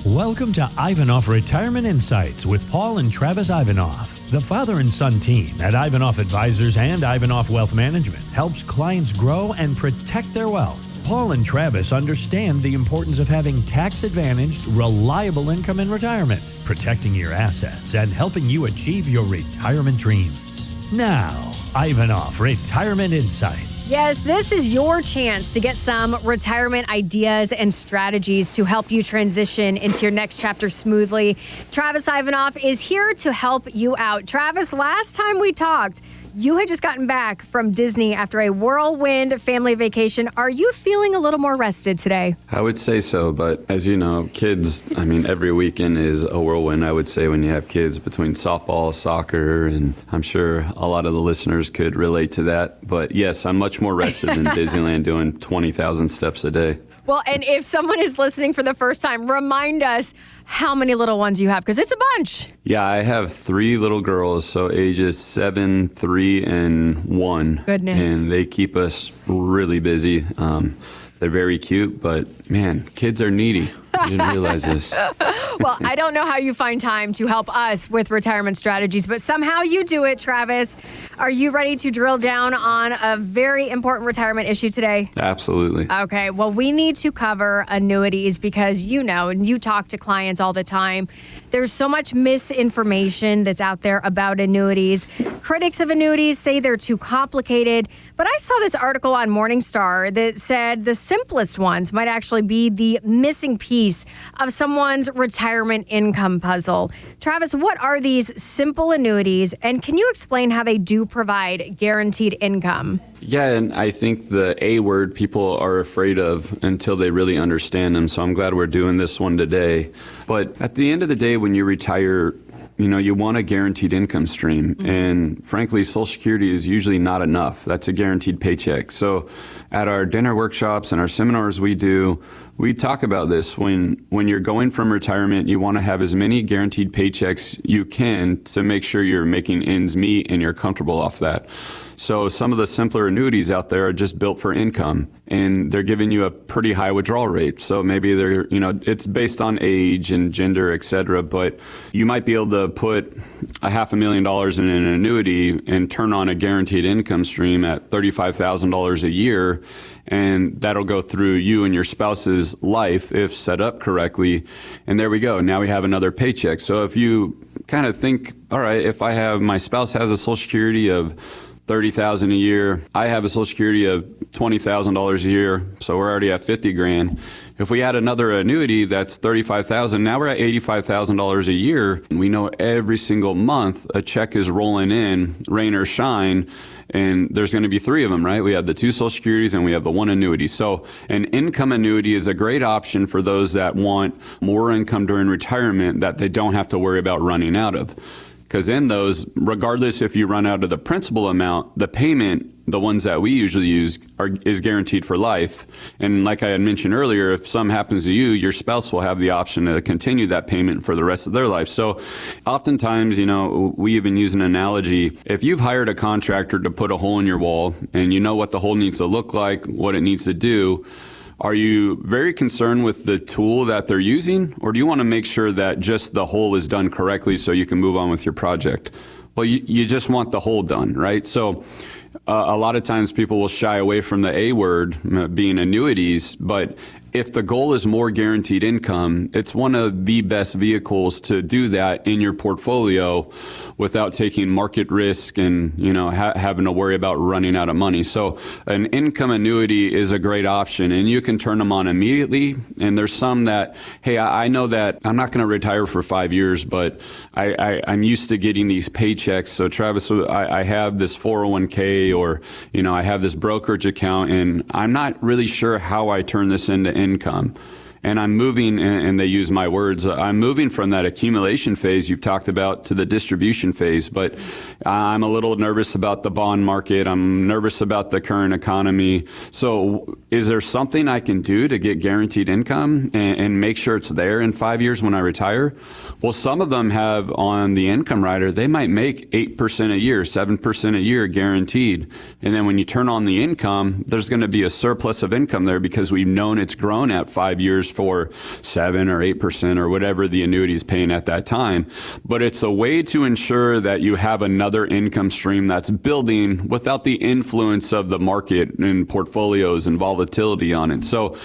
Welcome to Ivanoff Retirement Insights with Paul and Travis Ivanoff. The father and son team at Ivanoff Advisors and Ivanoff Wealth Management helps clients grow and protect their wealth. Paul and Travis understand the importance of having tax-advantaged, reliable income in retirement, protecting your assets, and helping you achieve your retirement dreams. Now, Ivanoff Retirement Insights. Yes, this is your chance to get some retirement ideas and strategies to help you transition into your next chapter smoothly. Travis Ivanoff is here to help you out. Travis, last time we talked, you had just gotten back from Disney after a whirlwind family vacation. Are you feeling a little more rested today? I would say so, but as you know, kids, every weekend is a whirlwind, I would say, when you have kids, between softball, soccer, and I'm sure a lot of the listeners could relate to that. But yes, I'm much more rested than Disneyland doing 20,000 steps a day. Well, and if someone is listening for the first time, remind us how many little ones you have, because it's a bunch. Yeah, I have 3 little girls, so ages 7, 3, and 1. Goodness. And they keep us really busy. They're very cute, but man, kids are needy. I didn't realize this. Well, I don't know how you find time to help us with retirement strategies, but somehow you do it, Travis. Are you ready to drill down on a very important retirement issue today? Absolutely. Okay, well, we need to cover annuities because you know, and you talk to clients all the time, there's so much misinformation that's out there about annuities. Critics of annuities say they're too complicated, but I saw this article on Morningstar that said the simplest ones might actually be the missing piece of someone's retirement income puzzle. Travis, what are these simple annuities, and can you explain how they do provide guaranteed income? Yeah, and I think the A word people are afraid of until they really understand them. So I'm glad we're doing this one today. But at the end of the day, when you retire, you want a guaranteed income stream. Mm-hmm. And frankly, Social Security is usually not enough. That's a guaranteed paycheck. So at our dinner workshops and our seminars we talk about this. When you're going from retirement, you want to have as many guaranteed paychecks you can to make sure you're making ends meet and you're comfortable off that. So some of the simpler annuities out there are just built for income, and they're giving you a pretty high withdrawal rate. So maybe they're, it's based on age and gender, et cetera, but you might be able to put $500,000 in an annuity and turn on a guaranteed income stream at $35,000 a year, and that'll go through you and your spouse's life if set up correctly. And there we go. Now we have another paycheck. So if you kind of think, all right, if my spouse has a Social Security of $30,000 a year, I have a Social Security of $20,000 a year, so we're already at $50,000. If we add another annuity that's $35,000, now we're at $85,000 a year. And we know every single month a check is rolling in, rain or shine, and there's going to be 3 of them, right? We have the 2 Social Securities and we have the 1 annuity. So an income annuity is a great option for those that want more income during retirement that they don't have to worry about running out of. Because in those, regardless if you run out of the principal amount, the payment, the ones that we usually use, is guaranteed for life. And like I had mentioned earlier, if something happens to you, your spouse will have the option to continue that payment for the rest of their life. So oftentimes, we even use an analogy. If you've hired a contractor to put a hole in your wall and you know what the hole needs to look like, what it needs to do, are you very concerned with the tool that they're using, or do you want to make sure that just the hole is done correctly so you can move on with your project? Well, you just want the hole done, right? So a lot of times people will shy away from the A word, being annuities, but if the goal is more guaranteed income, it's one of the best vehicles to do that in your portfolio without taking market risk and, having to worry about running out of money. So an income annuity is a great option, and you can turn them on immediately. And there's some that, hey, I know that I'm not going to retire for 5 years, but I'm used to getting these paychecks. So Travis, I have this 401k or, I have this brokerage account, and I'm not really sure how I turn this into income. And I'm moving, and they use my words, I'm moving from that accumulation phase you've talked about to the distribution phase. But I'm a little nervous about the bond market. I'm nervous about the current economy. So is there something I can do to get guaranteed income and make sure it's there in 5 years when I retire? Well, some of them have on the income rider, they might make 8% a year, 7% a year guaranteed. And then when you turn on the income, there's going to be a surplus of income there because we've known it's grown at 5 years for 7 or 8% or whatever the annuity is paying at that time. But it's a way to ensure that you have another income stream that's building without the influence of the market and portfolios and volatility on it. So,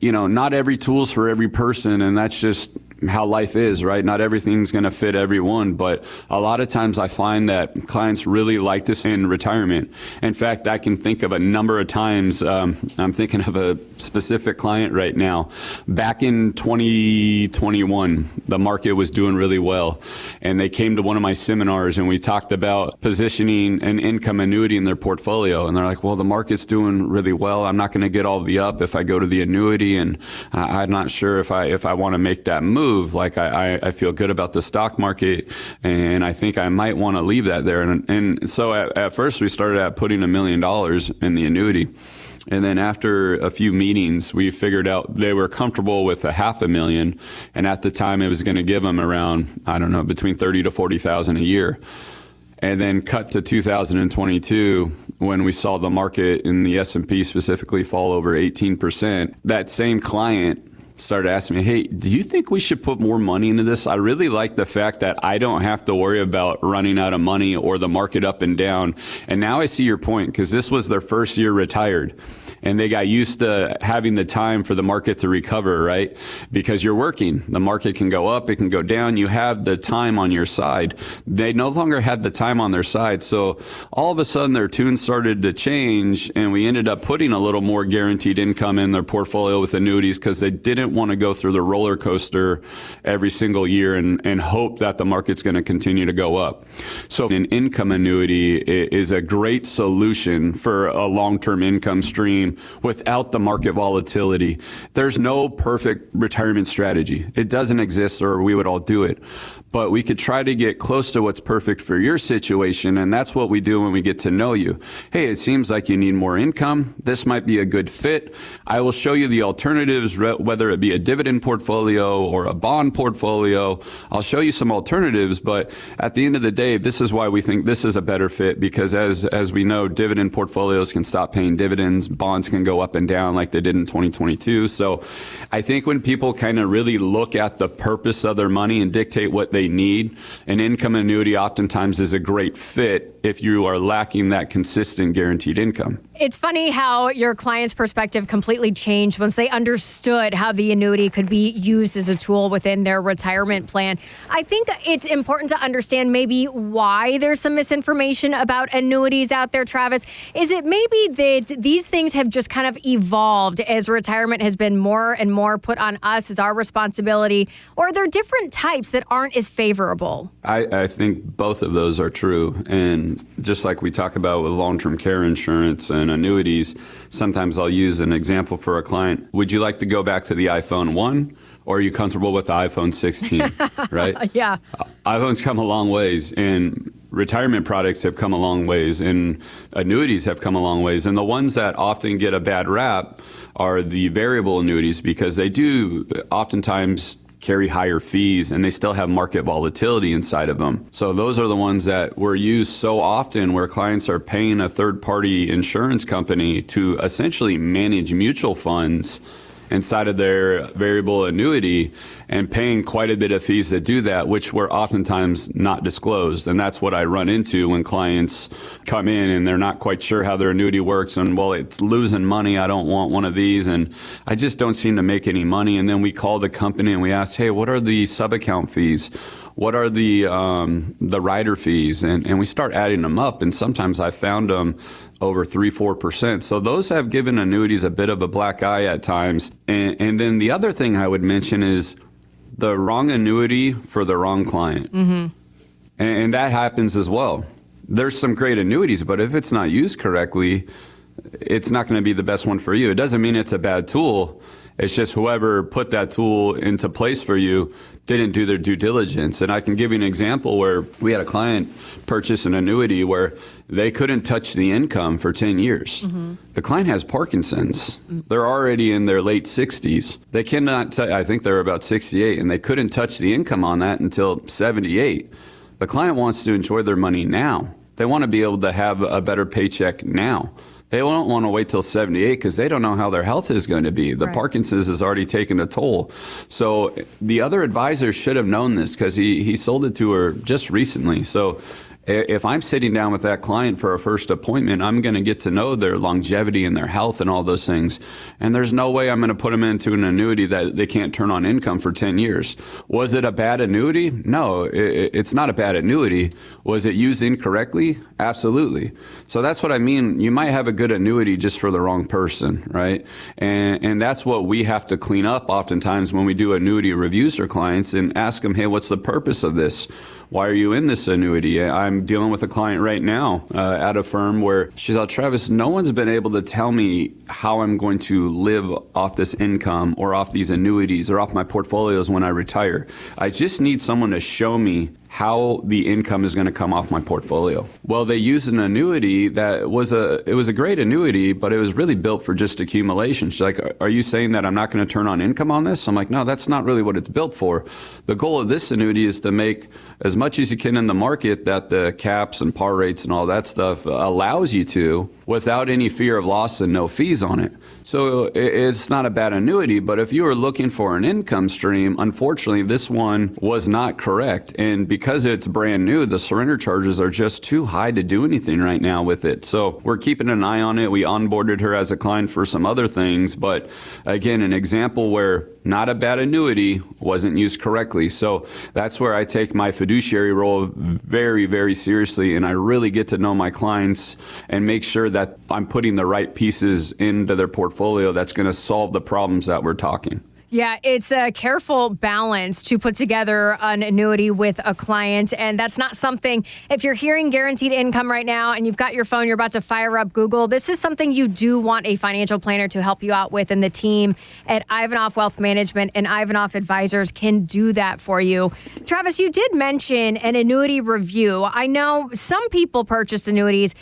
not every tool's for every person, and that's just how life is, right? Not everything's going to fit everyone, but a lot of times I find that clients really like this in retirement. In fact, I can think of a number of times. I'm thinking of a specific client right now. Back in 2021, the market was doing really well, and they came to one of my seminars, and we talked about positioning an income annuity in their portfolio. And they're like, well, the market's doing really well. I'm not going to get all the up if I go to the annuity, and I'm not sure if I want to make that move. Like I feel good about the stock market, and I think I might want to leave that there. And so at first we started at putting $1 million in the annuity. And then after a few meetings, we figured out they were comfortable with $500,000. And at the time it was going to give them around, between $30,000 to $40,000 a year. And then cut to 2022 when we saw the market in the S&P specifically fall over 18%. That same client started asking me, hey, do you think we should put more money into this? I really like the fact that I don't have to worry about running out of money or the market up and down. And now I see your point, because this was their first year retired. And they got used to having the time for the market to recover, right? Because you're working. The market can go up, it can go down. You have the time on your side. They no longer had the time on their side. So all of a sudden their tune started to change, and we ended up putting a little more guaranteed income in their portfolio with annuities, because they didn't want to go through the roller coaster every single year and hope that the market's going to continue to go up. So an income annuity is a great solution for a long-term income stream without the market volatility. There's no perfect retirement strategy. It doesn't exist, or we would all do it. But we could try to get close to what's perfect for your situation, and that's what we do when we get to know you. Hey, it seems like you need more income. This might be a good fit. I will show you the alternatives, whether it be a dividend portfolio or a bond portfolio. I'll show you some alternatives, but at the end of the day, this is why we think this is a better fit, because as we know, dividend portfolios can stop paying dividends. Bonds can go up and down like they did in 2022. So I think when people kind of really look at the purpose of their money and dictate what they need, an income annuity oftentimes is a great fit if you are lacking that consistent guaranteed income. It's funny how your client's perspective completely changed once they understood how the annuity could be used as a tool within their retirement plan. I think it's important to understand maybe why there's some misinformation about annuities out there, Travis. Is it maybe that these things have just kind of evolved as retirement has been more and more put on us as our responsibility, or are there different types that aren't as favorable? I think both of those are true. And just like we talk about with long-term care insurance and annuities, sometimes I'll use an example for a client. Would you like to go back to the iPhone 1, or are you comfortable with the iPhone 16, right? Yeah. iPhone's come a long ways, and retirement products have come a long ways, and annuities have come a long ways. And the ones that often get a bad rap are the variable annuities, because they do oftentimes carry higher fees, and they still have market volatility inside of them. So those are the ones that were used so often, where clients are paying a third-party insurance company to essentially manage mutual funds inside of their variable annuity, and paying quite a bit of fees that do that, which were oftentimes not disclosed. And that's what I run into when clients come in and they're not quite sure how their annuity works, and, well, it's losing money, I don't want one of these, and I just don't seem to make any money. And then we call the company and we ask, hey, what are the sub-account fees? What are the rider fees? And we start adding them up, and sometimes I found them over 3-4%. So those have given annuities a bit of a black eye at times. And then the other thing I would mention is the wrong annuity for the wrong client. Mm-hmm. And that happens as well. There's some great annuities, but if it's not used correctly, it's not going to be the best one for you. It doesn't mean it's a bad tool. It's just whoever put that tool into place for you didn't do their due diligence. And I can give you an example where we had a client purchase an annuity where they couldn't touch the income for 10 years. Mm-hmm. The client has Parkinson's. They're already in their late 60s. They cannot, I think they're about 68, and they couldn't touch the income on that until 78. The client wants to enjoy their money now. They want to be able to have a better paycheck now. They won't want to wait till 78 because they don't know how their health is going to be. The Right. Parkinson's has already taken a toll. So the other advisor should have known this because he sold it to her just recently. So if I'm sitting down with that client for a first appointment, I'm going to get to know their longevity and their health and all those things. And there's no way I'm going to put them into an annuity that they can't turn on income for 10 years. Was it a bad annuity? No, it's not a bad annuity. Was it used incorrectly? Absolutely. So that's what I mean. You might have a good annuity just for the wrong person, right? And that's what we have to clean up oftentimes when we do annuity reviews for clients and ask them, hey, what's the purpose of this? Why are you in this annuity? I'm dealing with a client right now at a firm where she's like, Travis, no one's been able to tell me how I'm going to live off this income or off these annuities or off my portfolios when I retire. I just need someone to show me how the income is going to come off my portfolio. Well, they used an annuity that was a great annuity, but it was really built for just accumulation. She's like, are you saying that I'm not going to turn on income on this? I'm like, no, that's not really what it's built for. The goal of this annuity is to make as much as you can in the market that the caps and par rates and all that stuff allows you to without any fear of loss and no fees on it. So it's not a bad annuity, but if you are looking for an income stream, unfortunately, this one was not correct. And because it's brand new, the surrender charges are just too high to do anything right now with it. So we're keeping an eye on it. We onboarded her as a client for some other things, but again, an example where not a bad annuity wasn't used correctly. So that's where I take my fiduciary role very, very seriously, and I really get to know my clients and make sure that I'm putting the right pieces into their portfolio that's going to solve the problems that we're talking. Yeah, it's a careful balance to put together an annuity with a client. And that's not something, if you're hearing guaranteed income right now and you've got your phone, you're about to fire up Google, this is something you do want a financial planner to help you out with. And the team at Ivanoff Wealth Management and Ivanoff Advisors can do that for you. Travis, you did mention an annuity review. I know some people purchased annuities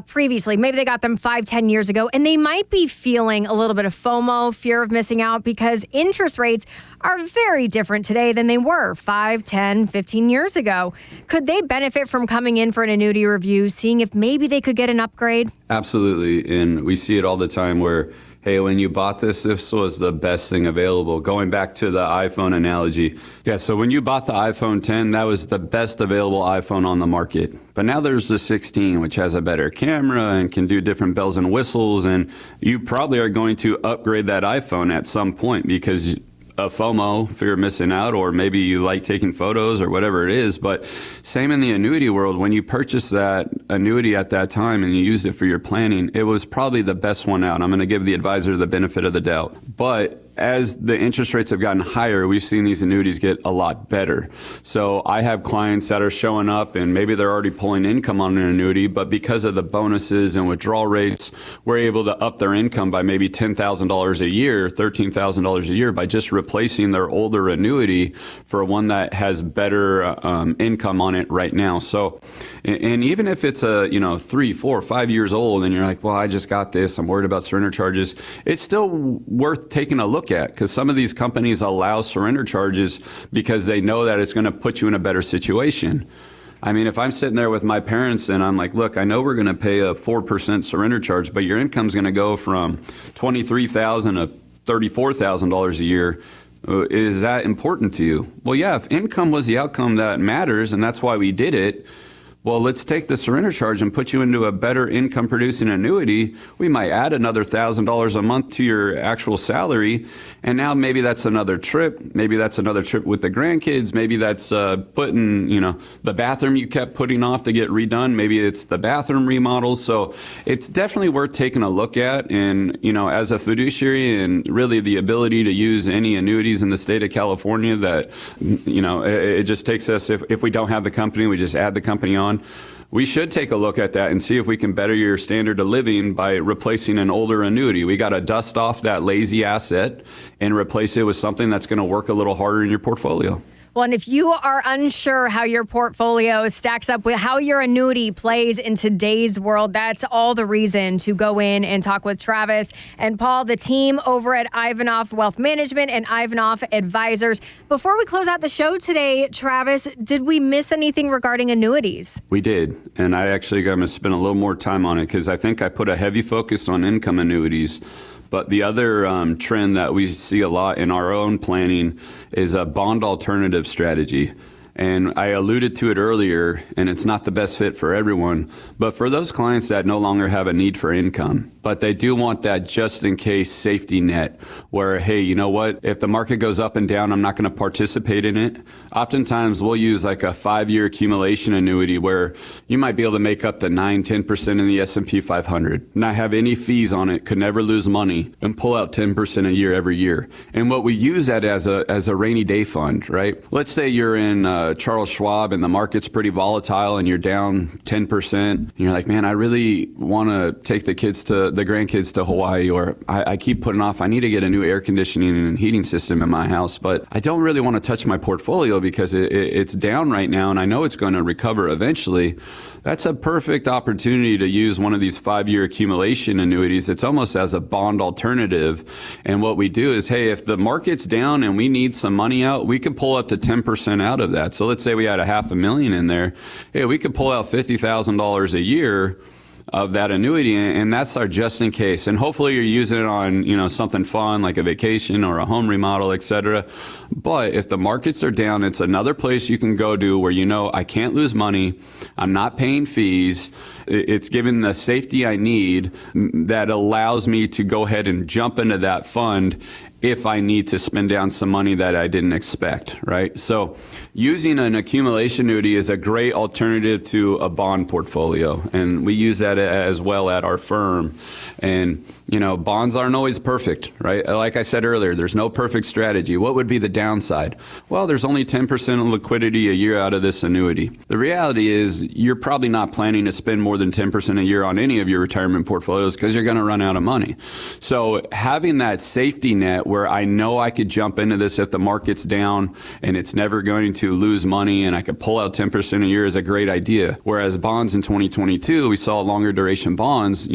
previously. Maybe they got them 5-10 years ago, and they might be feeling a little bit of FOMO, fear of missing out, because interest rates are very different today than they were 5, 10, 15 years ago. Could they benefit from coming in for an annuity review, seeing if maybe they could get an upgrade? Absolutely. And we see it all the time where, hey, when you bought this was the best thing available. Going back to the iPhone analogy. Yeah, so when you bought the iPhone 10, that was the best available iPhone on the market. But now there's the 16, which has a better camera and can do different bells and whistles. And you probably are going to upgrade that iPhone at some point because of FOMO, fear of missing out, or maybe you like taking photos or whatever it is. But same in the annuity world, when you purchased that annuity at that time and you used it for your planning, it was probably the best one out. I'm going to give the advisor the benefit of the doubt. But as the interest rates have gotten higher, we've seen these annuities get a lot better. So I have clients that are showing up and maybe they're already pulling income on an annuity, but because of the bonuses and withdrawal rates, we're able to up their income by maybe $10,000 a year, $13,000 a year by just replacing their older annuity for one that has better income on it right now. So, and even if it's 3, 4, 5 years old and you're like, well, I just got this, I'm worried about surrender charges, it's still worth taking a look at, because some of these companies allow surrender charges because they know that it's going to put you in a better situation. I mean, if I'm sitting there with my parents and I'm like, look, I know we're going to pay a 4% surrender charge, but your income's going to go from $23,000 to $34,000 a year. Is that important to you? Well, yeah, if income was the outcome that matters and that's why we did it, well, let's take the surrender charge and put you into a better income producing annuity. We might add another $1,000 a month to your actual salary. And now maybe that's another trip. Maybe that's another trip with the grandkids. Maybe that's putting, the bathroom you kept putting off to get redone. Maybe it's the bathroom remodel. So it's definitely worth taking a look at. And, as a fiduciary and really the ability to use any annuities in the state of California that, it just takes us, if we don't have the company, we just add the company on. We should take a look at that and see if we can better your standard of living by replacing an older annuity. We got to dust off that lazy asset and replace it with something that's going to work a little harder in your portfolio. Well, and if you are unsure how your portfolio stacks up with how your annuity plays in today's world, that's all the reason to go in and talk with Travis and Paul, the team over at Ivanoff Wealth Management and Ivanoff Advisors. Before we close out the show today, Travis, did we miss anything regarding annuities? We did, and I actually going to spend a little more time on it because I think I put a heavy focus on income annuities. But the other trend that we see a lot in our own planning is a bond alternative strategy. And I alluded to it earlier, and it's not the best fit for everyone, but for those clients that no longer have a need for income, but they do want that just in case safety net where, hey, you know what, if the market goes up and down, I'm not going to participate in it. Oftentimes we'll use like a 5-year accumulation annuity where you might be able to make up to 9-10% in the S&P 500, not have any fees on it, could never lose money, and pull out 10% a year every year. And what we use that as a rainy day fund, right? Let's say you're in Charles Schwab and the market's pretty volatile and you're down 10%. And you're like, man, I really want to take the grandkids to Hawaii, or I keep putting off, I need to get a new air conditioning and heating system in my house, but I don't really want to touch my portfolio because it's down right now and I know it's going to recover eventually. That's a perfect opportunity to use one of these 5-year accumulation annuities. It's almost as a bond alternative. And what we do is, hey, if the market's down and we need some money out, we can pull up to 10% out of that. So let's say we had $500,000 in there. Hey, we could pull out $50,000 a year of that annuity, and that's our just in case. And hopefully you're using it on, something fun like a vacation or a home remodel, etc. But if the markets are down, it's another place you can go to where I can't lose money, I'm not paying fees. It's given the safety I need that allows me to go ahead and jump into that fund if I need to spend down some money that I didn't expect, right? So using an accumulation annuity is a great alternative to a bond portfolio. And we use that as well at our firm. And, bonds aren't always perfect, right? Like I said earlier, there's no perfect strategy. What would be the downside? Well, there's only 10% of liquidity a year out of this annuity. The reality is you're probably not planning to spend more than 10% a year on any of your retirement portfolios because you're going to run out of money. So having that safety net where I know I could jump into this if the market's down and it's never going to lose money and I could pull out 10% a year is a great idea. Whereas bonds in 2022, we saw longer duration bonds,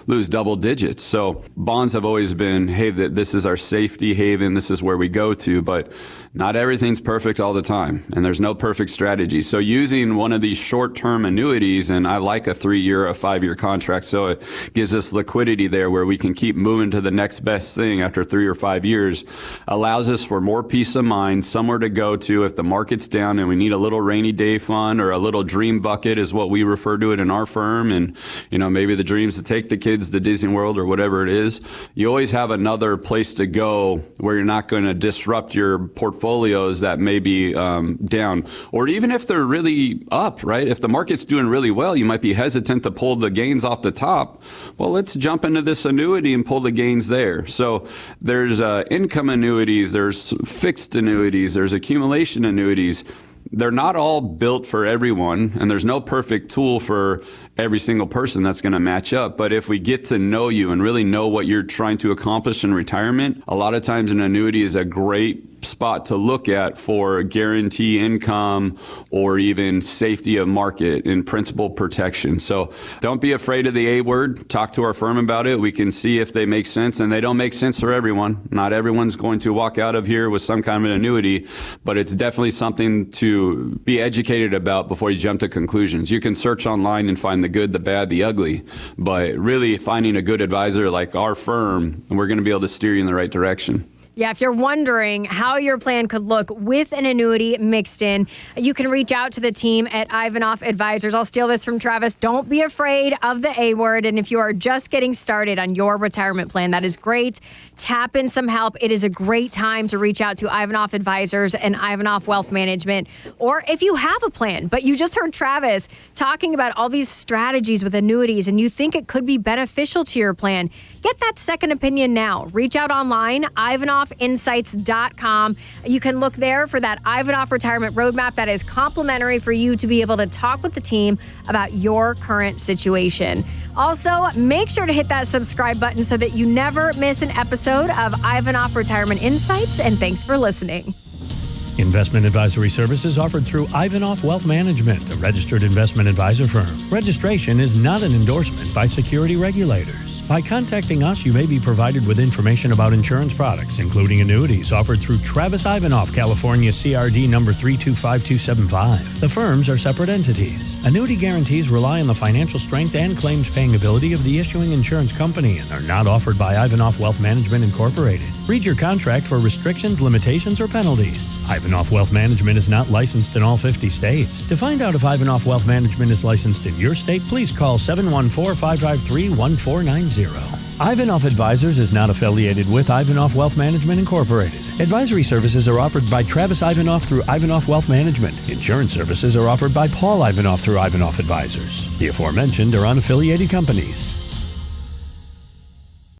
lose double digits. So bonds have always been, hey, this is our safety haven. This is where we go to, but not everything's perfect all the time, and there's no perfect strategy. So using one of these short-term annuities, and I like a 3-year or a 5-year contract, so it gives us liquidity there where we can keep moving to the next best thing after 3 or 5 years, allows us for more peace of mind, somewhere to go to if the market's down and we need a little rainy day fund or a little dream bucket is what we refer to it in our firm. And, maybe the dream's to take the kids to Disney World or whatever it is. You always have another place to go where you're not going to disrupt your portfolios that may be down, or even if they're really up, right? If the market's doing really well, you might be hesitant to pull the gains off the top. Well, let's jump into this annuity and pull the gains there. So there's income annuities, there's fixed annuities, there's accumulation annuities. They're not all built for everyone, and there's no perfect tool for every single person that's going to match up. But if we get to know you and really know what you're trying to accomplish in retirement, a lot of times an annuity is a great spot to look at for guarantee income or even safety of market and principal protection. So don't be afraid of the A word. Talk to our firm about it. We can see if they make sense, and they don't make sense for everyone. Not everyone's going to walk out of here with some kind of an annuity, but it's definitely something to be educated about before you jump to conclusions. You can search online and find the good, the bad, the ugly, but really finding a good advisor like our firm, we're going to be able to steer you in the right direction. Yeah, if you're wondering how your plan could look with an annuity mixed in, you can reach out to the team at Ivanoff Advisors. I'll steal this from Travis. Don't be afraid of the A word. And if you are just getting started on your retirement plan, that is great. Tap in some help. It is a great time to reach out to Ivanoff Advisors and Ivanoff Wealth Management. Or if you have a plan, but you just heard Travis talking about all these strategies with annuities and you think it could be beneficial to your plan, get that second opinion now. Reach out online, IvanofFinsights.com. You can look there for that Ivanoff Retirement Roadmap that is complimentary for you to be able to talk with the team about your current situation. Also, make sure to hit that subscribe button so that you never miss an episode of Ivanoff Retirement Insights, and thanks for listening. Investment advisory services offered through Ivanoff Wealth Management, a registered investment advisor firm. Registration is not an endorsement by security regulators. By contacting us, you may be provided with information about insurance products, including annuities, offered through Travis Ivanoff, California CRD number 325275. The firms are separate entities. Annuity guarantees rely on the financial strength and claims paying ability of the issuing insurance company and are not offered by Ivanoff Wealth Management Incorporated. Read your contract for restrictions, limitations, or penalties. Ivanoff Wealth Management is not licensed in all 50 states. To find out if Ivanoff Wealth Management is licensed in your state, please call 714-553-1490. Ivanoff Advisors is not affiliated with Ivanoff Wealth Management Incorporated. Advisory services are offered by Travis Ivanoff through Ivanoff Wealth Management. Insurance services are offered by Paul Ivanoff through Ivanoff Advisors. The aforementioned are unaffiliated companies.